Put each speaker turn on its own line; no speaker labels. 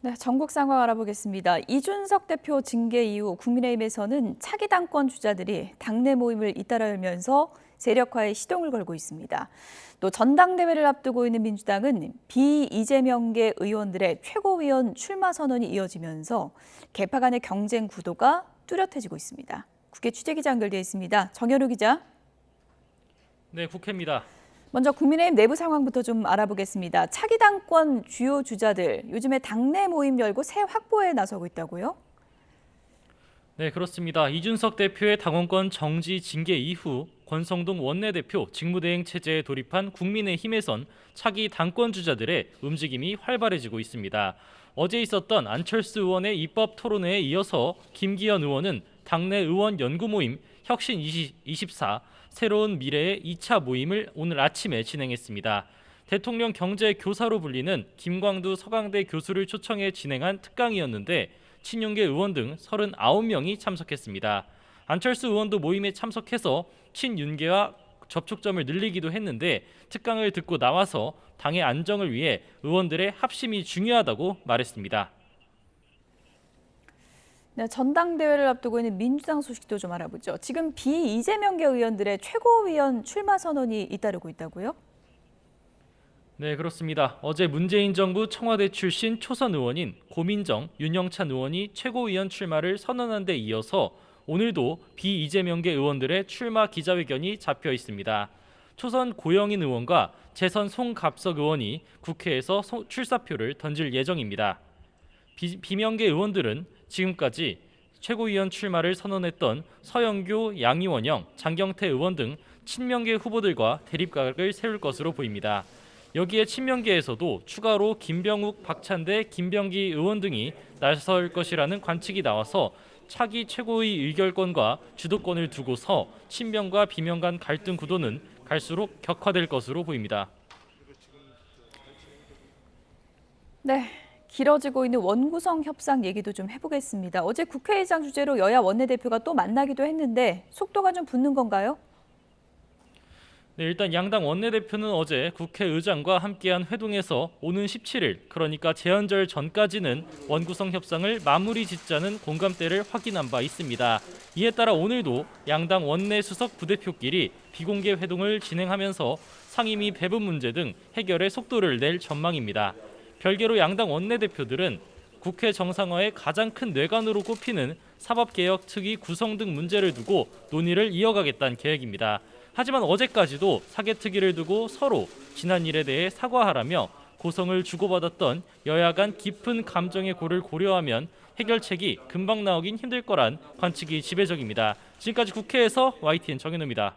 네, 전국 상황 알아보겠습니다. 이준석 대표 징계 이후 국민의힘에서는 차기 당권 주자들이 당내 모임을 잇따라 열면서 세력화에 시동을 걸고 있습니다. 또 전당대회를 앞두고 있는 민주당은 비이재명계 의원들의 최고위원 출마 선언이 이어지면서 개파 간의 경쟁 구도가 뚜렷해지고 있습니다. 국회 취재기자 연결돼 있습니다. 정현우 기자.
네, 국회입니다.
먼저 국민의힘 내부 상황부터 좀 알아보겠습니다. 차기 당권 주요 주자들, 요즘에 당내 모임 열고 새 확보에 나서고 있다고요?
네, 그렇습니다. 이준석 대표의 당원권 정지 징계 이후 권성동 원내대표 직무대행 체제에 돌입한 국민의힘에선 차기 당권 주자들의 움직임이 활발해지고 있습니다. 어제 있었던 안철수 의원의 입법 토론회에 이어서 김기현 의원은 당내 의원 연구 모임 혁신24 새로운 미래의 2차 모임을 오늘 아침에 진행했습니다. 대통령 경제 교사로 불리는 김광두 서강대 교수를 초청해 진행한 특강이었는데 친윤계 의원 등 39명이 참석했습니다. 안철수 의원도 모임에 참석해서 친윤계와 접촉점을 늘리기도 했는데 특강을 듣고 나와서 당의 안정을 위해 의원들의 합심이 중요하다고 말했습니다.
네, 전당대회를 앞두고 있는 민주당 소식도 좀 알아보죠. 지금 비이재명계 의원들의 최고위원 출마 선언이 잇따르고 있다고요?
네, 그렇습니다. 어제 문재인 정부 청와대 출신 초선 의원인 고민정, 윤영찬 의원이 최고위원 출마를 선언한 데 이어서 오늘도 비이재명계 의원들의 출마 기자회견이 잡혀 있습니다. 초선 고영인 의원과 재선 송갑석 의원이 국회에서 출사표를 던질 예정입니다. 비명계 의원들은 지금까지 최고위원 출마를 선언했던 서영교, 양이원영, 장경태 의원 등 친명계 후보들과 대립각을 세울 것으로 보입니다. 여기에 친명계에서도 추가로 김병욱, 박찬대, 김병기 의원 등이 나설 것이라는 관측이 나와서 차기 최고위 의결권과 주도권을 두고서 친명과 비명 간 갈등 구도는 갈수록 격화될 것으로 보입니다.
네, 길어지고 있는 원구성 협상 얘기도 좀 해보겠습니다. 어제 국회의장 주재로 여야 원내대표가 또 만나기도 했는데 속도가 좀 붙는 건가요?
네, 일단 양당 원내대표는 어제 국회의장과 함께한 회동에서 오는 17일, 그러니까 제헌절 전까지는 원구성 협상을 마무리 짓자는 공감대를 확인한 바 있습니다. 이에 따라 오늘도 양당 원내수석 부대표끼리 비공개 회동을 진행하면서 상임위 배분 문제 등 해결에 속도를 낼 전망입니다. 별개로 양당 원내대표들은 국회 정상화의 가장 큰 뇌관으로 꼽히는 사법개혁 특위 구성 등 문제를 두고 논의를 이어가겠다는 계획입니다. 하지만 어제까지도 사개특위를 두고 서로 지난 일에 대해 사과하라며 고성을 주고받았던 여야 간 깊은 감정의 고를 고려하면 해결책이 금방 나오긴 힘들 거란 관측이 지배적입니다. 지금까지 국회에서 YTN 정현우입니다.